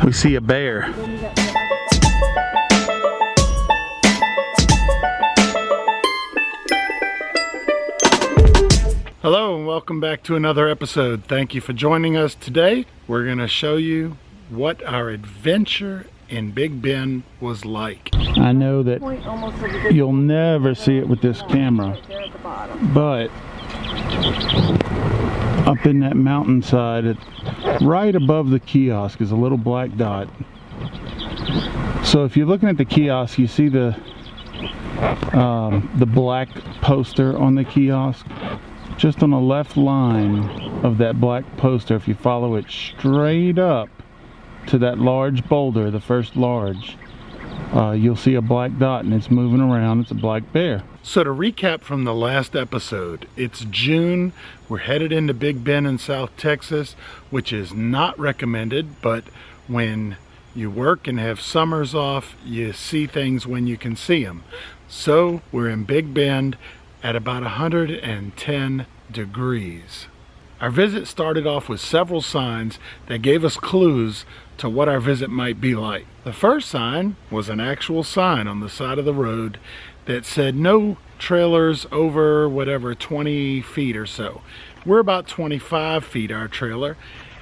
We see a bear. Hello and welcome back to another episode. Thank you for joining us today. We're going to show you what our adventure in Big Bend was like. I know that you'll never see it with this camera, but up in that mountainside, right above the kiosk is a little black dot. So if you're looking at the kiosk, you see the black poster on the kiosk. Just on the left line of that black poster, if you follow it straight up to that large boulder, the first large, you'll see a black dot and it's moving around. It's a black bear. So to recap from the last episode, it's June. We're headed into Big Bend in South Texas, which is not recommended, but when you work and have summers off, you see things when you can see them. So we're in Big Bend at about 110 degrees. Our visit started off with several signs that gave us clues to what our visit might be like. The first sign was an actual sign on the side of the road that said no trailers over whatever 20 feet or so. We're about 25 feet, our trailer,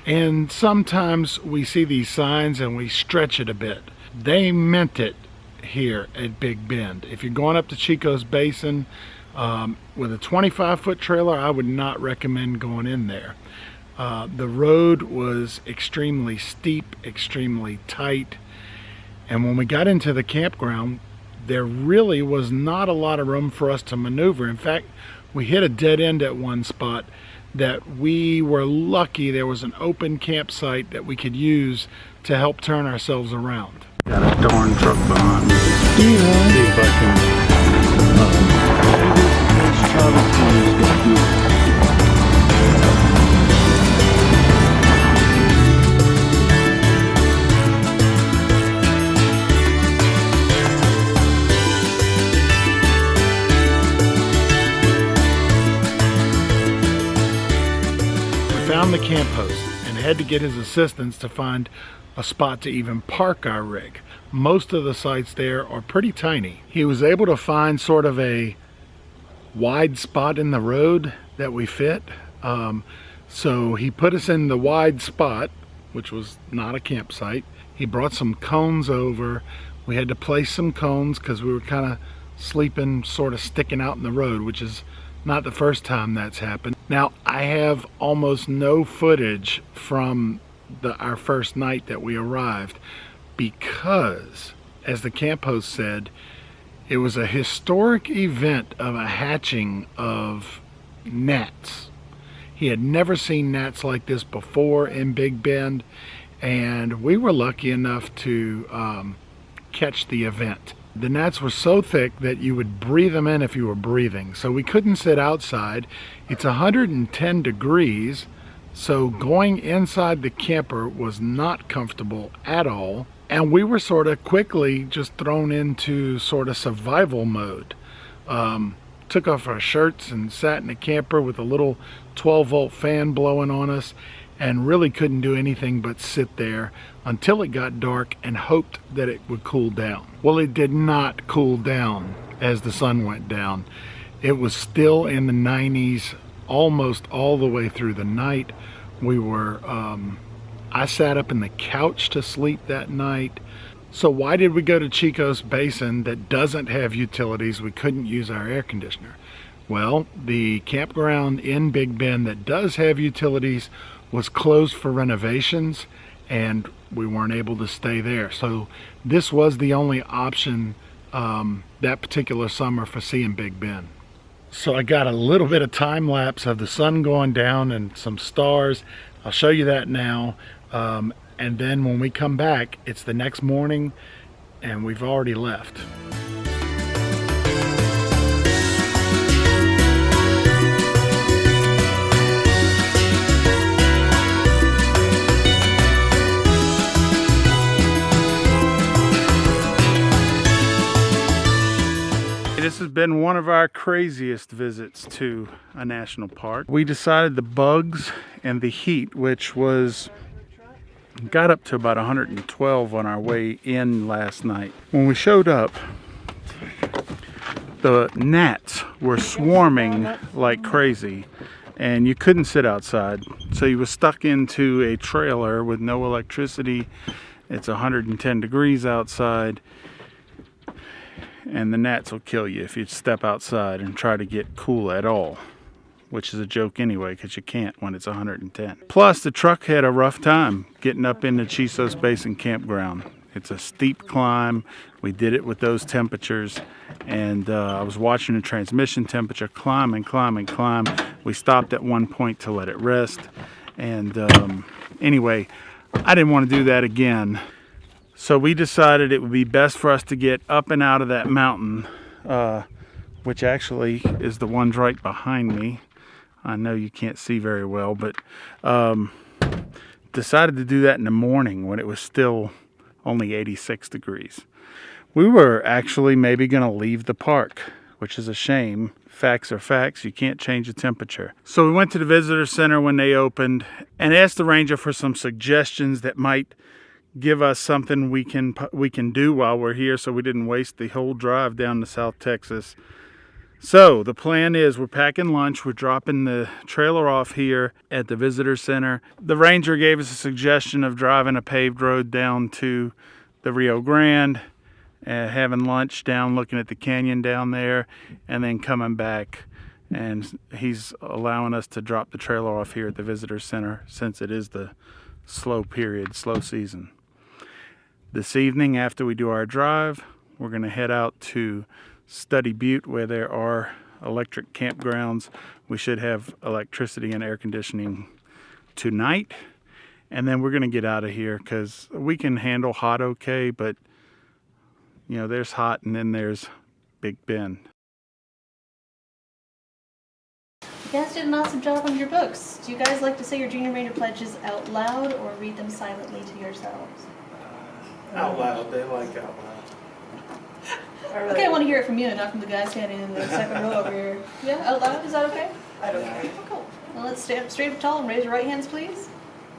and sometimes we see these signs and we stretch it a bit. They meant it here at Big Bend. If you're going up to Chico's Basin with a 25-foot trailer, I would not recommend going in there. The road was extremely steep, extremely tight, and when we got into the campground, there really was not a lot of room for us to maneuver. In fact, we hit a dead end at one spot that we were lucky there was an open campsite that we could use to help turn ourselves around. Got a darn truck behind me. See if I can found the camp host and had to get his assistance to find a spot to even park our rig. Most of the sites there are pretty tiny. He was able to find sort of a wide spot in the road that we fit. So he put us in the wide spot, which was not a campsite. He brought some cones over. We had to place some cones because we were kind of sleeping, sort of sticking out in the road, which is not the first time that's happened. Now, I have almost no footage from our first night that we arrived because, as the camp host said, it was a historic event of a hatching of gnats. He had never seen gnats like this before in Big Bend, and we were lucky enough to catch the event. The gnats were so thick that you would breathe them in if you were breathing. So we couldn't sit outside. It's 110 degrees, so going inside the camper was not comfortable at all. And we were sort of quickly just thrown into sort of survival mode. Took off our shirts and sat in the camper with a little 12-volt fan blowing on us and really couldn't do anything but sit there until it got dark and hoped that it would cool down. Well, it did not cool down as the sun went down. It was still in the 90s almost all the way through the night. We were, I sat up in the couch to sleep that night. So why did we go to Chico's Basin that doesn't have utilities? We couldn't use our air conditioner. Well, the campground in Big Bend that does have utilities was closed for renovations, and we weren't able to stay there. So this was the only option that particular summer for seeing Big Bend. So I got a little bit of time lapse of the sun going down and some stars. I'll show you that now. And then when we come back, it's the next morning and we've already left. This has been one of our craziest visits to a national park. We decided the bugs and the heat, which was Got up to about 112 on our way in last night. When we showed up, the gnats were swarming like crazy and you couldn't sit outside. So you were stuck into a trailer with no electricity. It's 110 degrees outside and the gnats will kill you if you step outside and try to get cool at all, which is a joke anyway because you can't when it's 110. Plus the truck had a rough time getting up into Chisos Basin Campground. It's a steep climb. We did it with those temperatures, and I was watching the transmission temperature climb and climb and climb. We stopped at one point to let it rest, and anyway, I didn't want to do that again. So we decided it would be best for us to get up and out of that mountain, which actually is the ones right behind me. I know you can't see very well, but decided to do that in the morning when it was still only 86 degrees. We were actually maybe going to leave the park, which is a shame. Facts are facts. You can't change the temperature. So we went to the visitor center when they opened and asked the ranger for some suggestions that might give us something we can do while we're here so we didn't waste the whole drive down to South Texas. So the plan is we're packing lunch, we're dropping the trailer off here at the visitor center. The ranger gave us a suggestion of driving a paved road down to the Rio Grande, having lunch down looking at the canyon down there, and then coming back. And he's allowing us to drop the trailer off here at the visitor center since it is the slow season. This evening after we do our drive, we're going to head out to Study Butte where there are electric campgrounds. We should have electricity and air conditioning tonight, and then we're going to get out of here because we can handle hot okay, but you know, there's hot and then there's Big Bend. You guys did an awesome job on your books. Do you guys like to say your Junior Ranger pledges out loud or read them silently to yourselves? Out loud. They like out loud. Okay, I want to hear it from you, not from the guy standing in the second row over here. Yeah, out loud? Is that okay? I don't know. Oh, cool. Well, let's stand up straight up tall and raise your right hands, please.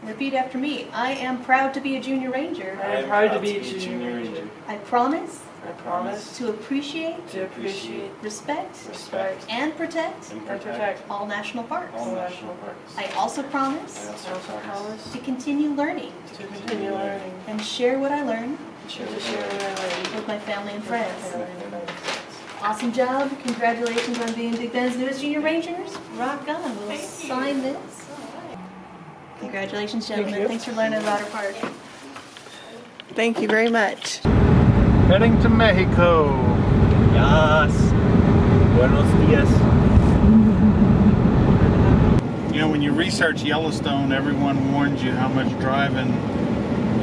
Repeat after me. I am proud to be a Junior Ranger. I am proud to be a Junior Ranger. I promise to appreciate, respect, and protect all national parks. I also promise to continue learning and share what I learn with my family and friends. Awesome job. Congratulations on being Big Bend's newest Junior Rangers. Rock on. We'll sign this. Congratulations, gentlemen. Thanks for learning about our park. Thank you very much. Heading to Mexico. Yes. Buenos dias. You know, when you research Yellowstone, everyone warns you how much driving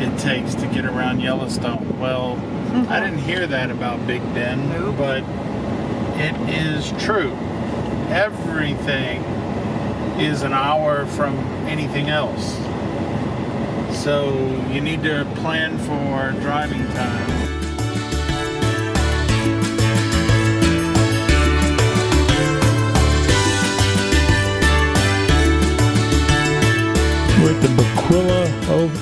it takes to get around Yellowstone. Well, I didn't hear that about Big Bend, but it is true. Everything is an hour from anything else. So you need to plan for driving time. We're at the Baquilla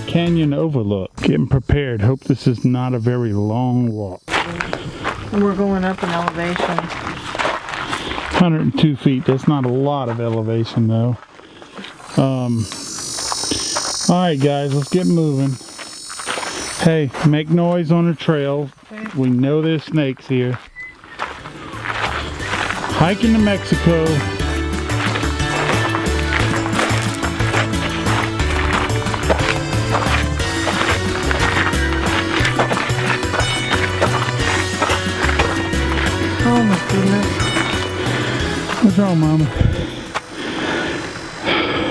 Canyon Overlook. Getting prepared. Hope this is not a very long walk. We're going up in elevation. 102 feet. That's not a lot of elevation though. Alright guys, let's get moving. Hey, make noise on the trail. We know there's snakes here. Hiking to Mexico. Oh my goodness. What's wrong, Mama?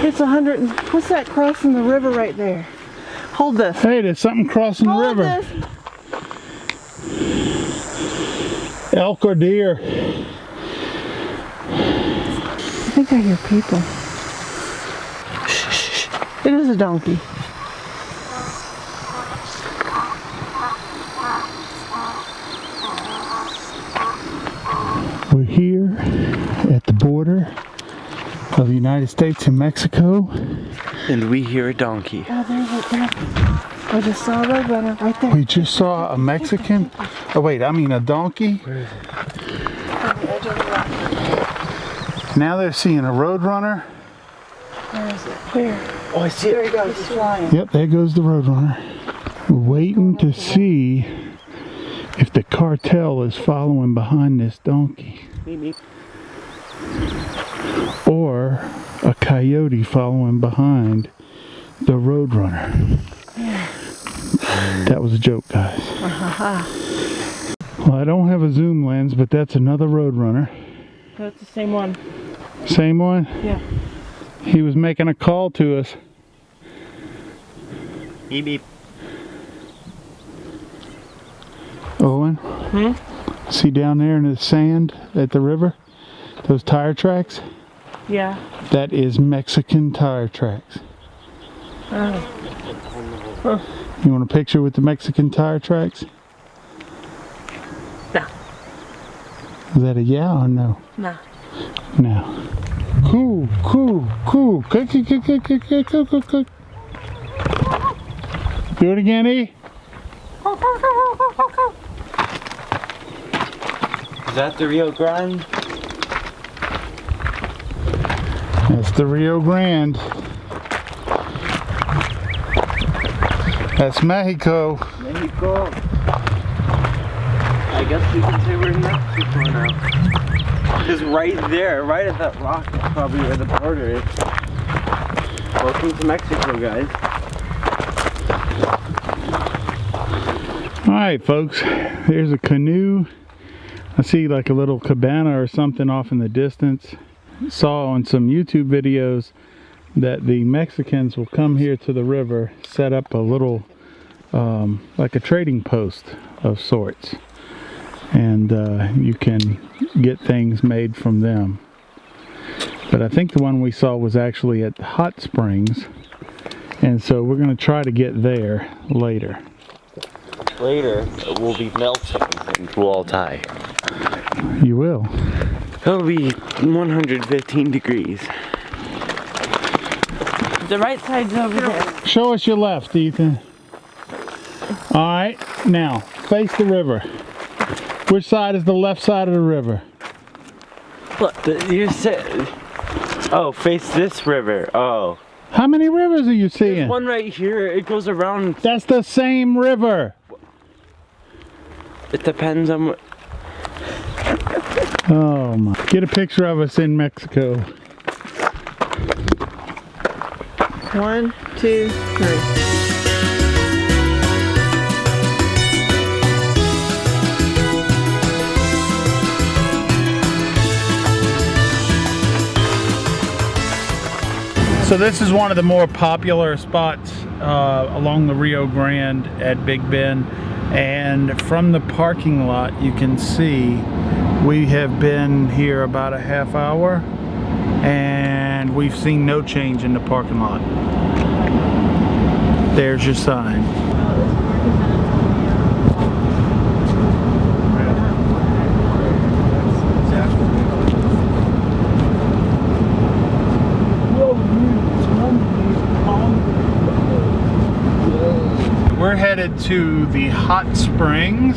It's 100. What's that crossing the river right there? Hold this. Hey, there's something crossing the river. This. Elk or deer? I think I hear people. Shh. It is a donkey. We're here at the border of the United States and Mexico. And we hear a donkey. Oh, there's it. I just saw a roadrunner right there. We just saw a Mexican. Oh wait, I mean a donkey. On the edge of the rock. Now they're seeing a roadrunner. Where is it? Where? Oh, I see it. There he goes. He's flying. Yep, there goes the roadrunner. We're waiting to see if the cartel is following behind this donkey. Maybe. Or a coyote following behind the roadrunner. That was a joke, guys. Well, I don't have a zoom lens, but that's another roadrunner. That's the same one. Same one? Yeah. He was making a call to us. Beep beep. Owen? See down there in the sand at the river? Those tire tracks? Yeah. That is Mexican tire tracks. Oh. You want a picture with the Mexican tire tracks? No. Is that a yeah or no? No. No. Cool, cool, cool. Cook, cook, cook, cook, cook, cook, cook, cook, cook. Do it again, E. Is that the Rio Grande? That's the Rio Grande. That's Mexico. Mexico. I guess we can say we're in Mexico now. Because right there, right at that rock, is probably where the border is. Welcome to Mexico, guys. Alright, folks. There's a canoe. I see like a little cabana or something off in the distance. Saw on some YouTube videos that the Mexicans will come here to the river, set up a little like a trading post of sorts, and you can get things made from them. But I think the one we saw was actually at the hot springs, and so we're going to try to get there later. Later, we'll be melting and we'll all die. You will. It'll be 115 degrees. The right side's over there. Show us your left, Ethan. Alright, now face the river. Which side is the left side of the river? Look, you said. Oh, face this river. Oh. How many rivers are you seeing? There's one right here. It goes around. That's the same river. It depends on what. Oh my. Get a picture of us in Mexico. 1, 2, 3. So this is one of the more popular spots along the Rio Grande at Big Bend, and from the parking lot you can see we have been here about a half hour and we've seen no change in the parking lot. There's your sign. We're headed to the hot springs,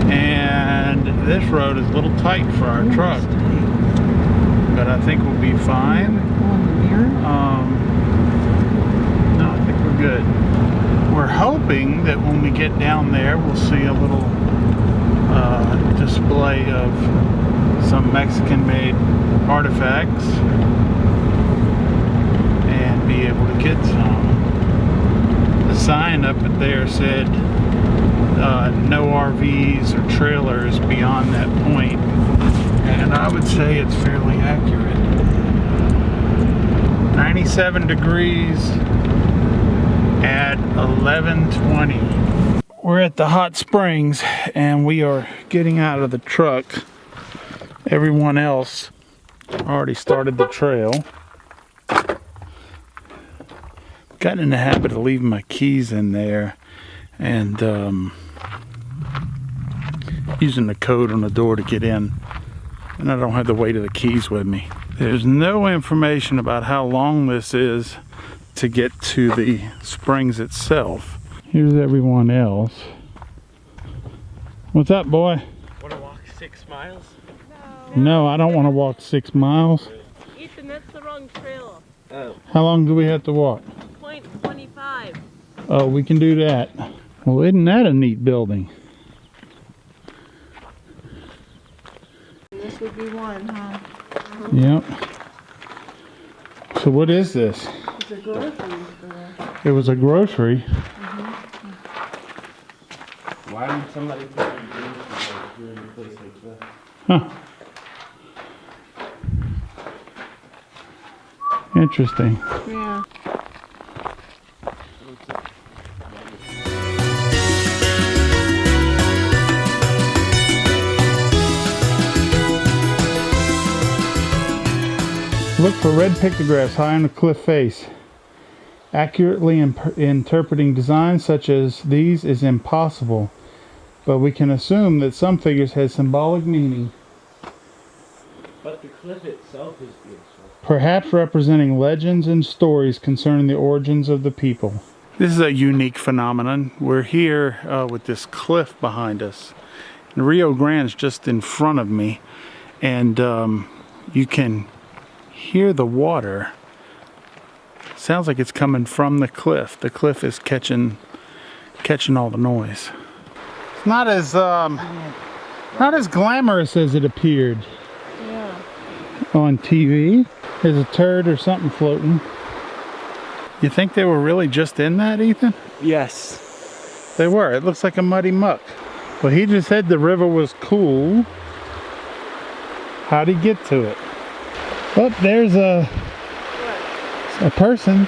and this road is a little tight for our truck, but I think we'll be fine. No, I think we're good. We're hoping that when we get down there we'll see a little display of some Mexican made artifacts and be able to get some. The sign up there said no RVs or trailers beyond that point, and I would say it's fairly accurate. 97 degrees at 11:20. We're at the hot springs and we are getting out of the truck. Everyone else already started the trail. Gotten in the habit of leaving my keys in there and using the code on the door to get in, and I don't have the weight of the keys with me. There's no information about how long this is, to get to the springs itself. Here's everyone else. What's up, boy? Want to walk 6 miles? No, I don't want to walk 6 miles. Ethan, that's the wrong trail. Oh. How long do we have to walk? 0.25. Oh, we can do that. Well, isn't that a neat building? This would be one, huh? Yep. So what is this? It's a grocery store. It was a grocery. Why would somebody put a green here in a place like this? Huh. Interesting. Yeah. Look for red pictographs high on the cliff face. Accurately interpreting designs such as these is impossible, but we can assume that some figures had symbolic meaning, But the cliff itself is beautiful. perhaps representing legends and stories concerning the origins of the people. This is a unique phenomenon. We're here with this cliff behind us. And Rio Grande's just in front of me, and you can hear the water. Sounds like it's coming from the cliff. The cliff is catching all the noise. It's not as glamorous as it appeared Yeah. on TV. There's a turd or something floating. You think they were really just in that, Ethan? Yes. They were. It looks like a muddy muck. Well, he just said the river was cool. How'd he get to it? Oh, there's a person.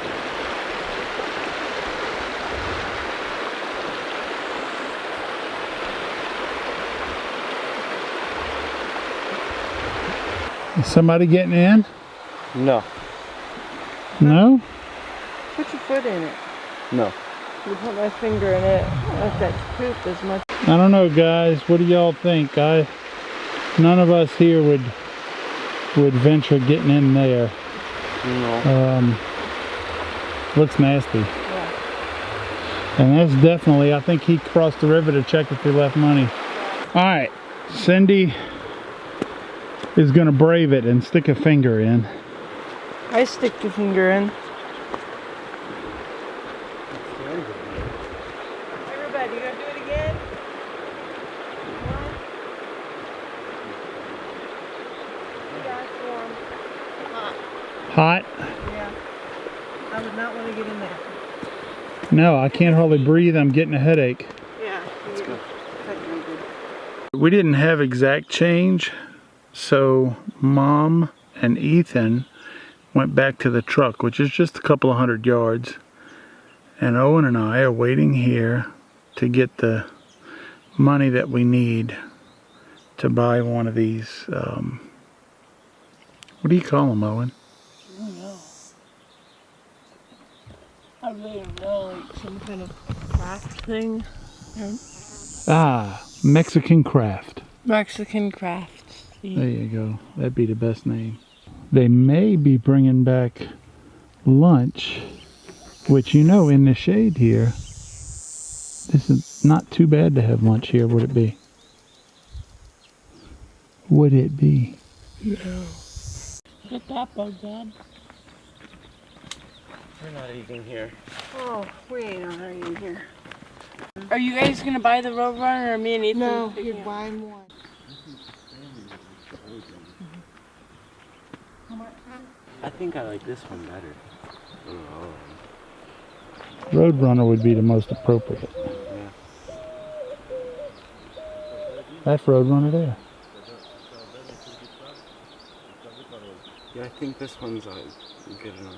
Is somebody getting in? No. No? Put your foot in it. No. You put my finger in it. Let that poop as much. I don't know, guys. What do y'all think? None of us here would venture getting in there. No. Looks nasty. Yeah. And that's definitely, I think he crossed the river to check if we left money. Alright, Cindy is gonna brave it and stick a finger in. I stick the finger in. Everybody, you gonna do it again? Yeah, it's warm. Hot? Yeah. I would not want to get in there. No, I can't hardly breathe. I'm getting a headache. Yeah. Let's go. We didn't have exact change, so Mom and Ethan went back to the truck, which is just a couple of 100 yards. And Owen and I are waiting here to get the money that we need to buy one of these, what do you call them, Owen? I don't know. I really don't know, like some kind of craft thing. Ah, Mexican craft. Mexican crafts. There you go. That'd be the best name. They may be bringing back lunch, which, you know, in the shade here, this is not too bad to have lunch here, would it be? Would it be? No. Get that bug, Dad. We're not eating here. Oh, we ain't already here. Are you guys gonna buy the Roadrunner or me and Ethan? No, picking you're it up? buying one. I think I like this one better. Oh. Roadrunner would be the most appropriate. Yeah. That's Roadrunner there. Yeah, I think this one's good enough.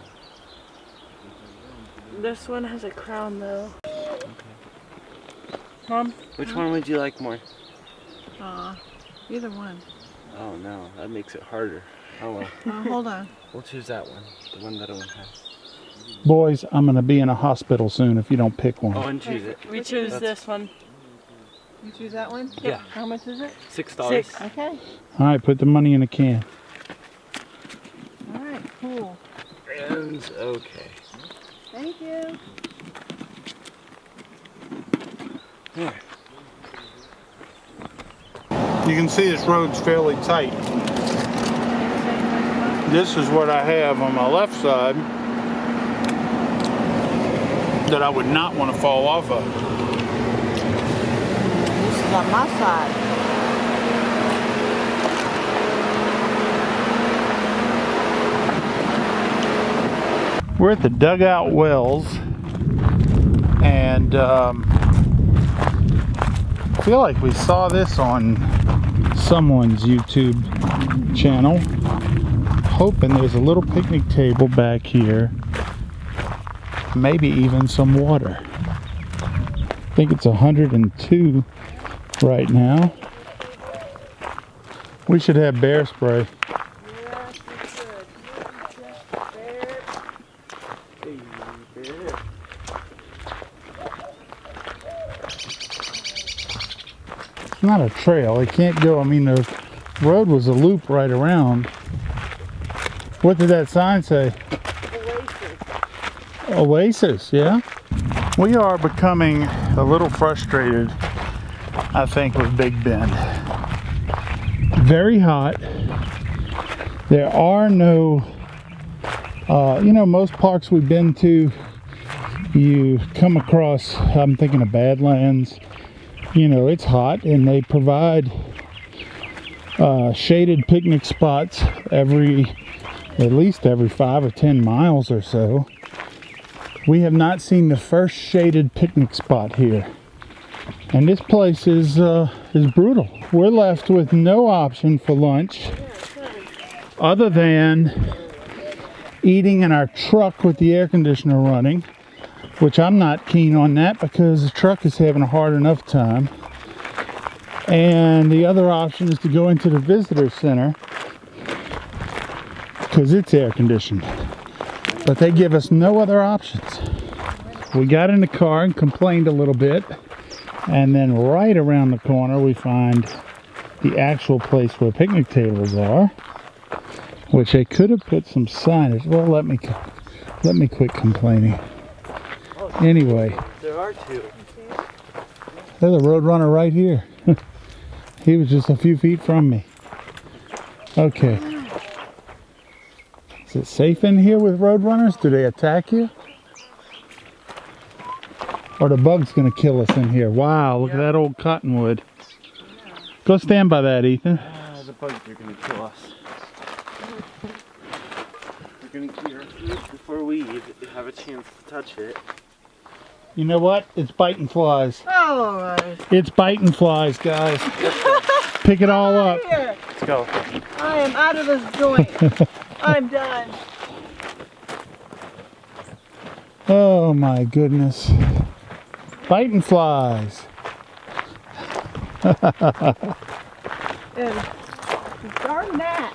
This one has a crown though. Okay. Mom? Which one would you like more? Either one. Oh no, that makes it harder. Oh well. Hold on. We'll choose that one. The one that Owen has. Boys, I'm going to be in a hospital soon if you don't pick one. Owen, choose it. We choose That's- this one. You choose that one? Yeah. How much is it? $6. Six. Okay. All right, put the money in a can. Alright, cool. And okay. Thank you. You can see this road's fairly tight. This is what I have on my left side that I would not want to fall off of. This is on my side. We're at the Dugout Wells, and I feel like we saw this on someone's YouTube channel. Hoping there's a little picnic table back here, maybe even some water. I think it's 102 right now. We should have bear spray. It's not a trail. It can't go. I mean, the road was a loop right around. What did that sign say? Oasis, yeah? We are becoming a little frustrated, I think, with Big Bend. Very hot. There are no, you know, most parks we've been to, you come across, I'm thinking of Badlands, you know, it's hot, and they provide shaded picnic spots at least every 5 or 10 miles or so. We have not seen the first shaded picnic spot here, and this place is brutal. We're left with no option for lunch other than eating in our truck with the air conditioner running, which I'm not keen on that because the truck is having a hard enough time. And the other option is to go into the visitor center because it's air conditioned, but they give us no other options. We got in the car and complained a little bit, and then right around the corner we find the actual place where picnic tables are, which they could have put some signage. Well, let me quit complaining. Anyway, There are two. there's a road runner right here. He was just a few feet from me. Okay. Is it safe in here with road runners? Do they attack you? Or the bug's gonna kill us in here? Wow, look at that old cottonwood. Go stand by that, Ethan. The bugs are gonna kill us. We're gonna eat our food before we have a chance to touch it. You know what? It's biting flies. Oh, all right. It's biting flies, guys. Pick it all up. Here, Let's go. I am out of this joint. I'm done. Oh my goodness. Biting flies. And darn that.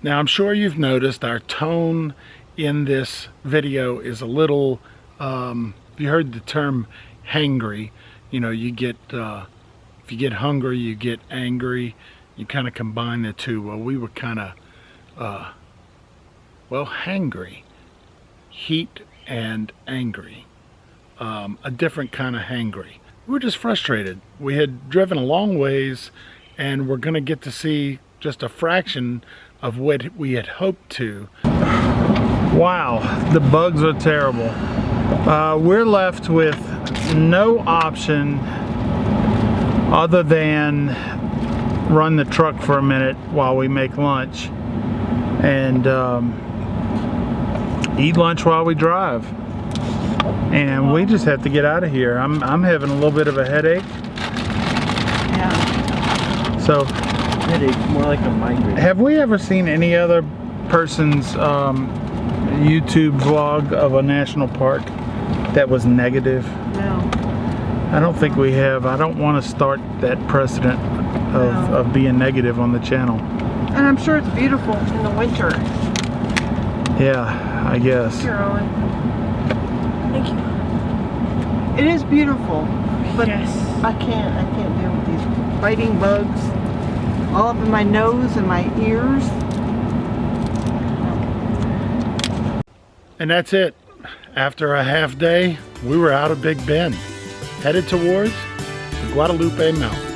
Now I'm sure you've noticed our tone in this video is a little, you heard the term hangry. You know, you get, if you get hungry, you get angry. You kind of combine the two. Well, we were kind of, well, hangry. Heat and angry. A different kind of hangry. We were just frustrated. We had driven a long ways, and we're going to get to see just a fraction of what we had hoped to. Wow, the bugs are terrible. We're left with no option other than run the truck for a minute while we make lunch and eat lunch while we drive. And we just have to get out of here. I'm having a little bit of a headache. Yeah. So, Headache, more like a migraine. have we ever seen any other person's YouTube vlog of a national park that was negative? No. I don't think we have. I don't want to start that precedent of being negative on the channel. And I'm sure it's beautiful in the winter. Yeah, I guess. Here, Owen. Thank you. It is beautiful, but Yes. I can't deal with these biting bugs all up in my nose and my ears. And that's it. After a half day, we were out of Big Bend, headed towards the Guadalupe Mountains.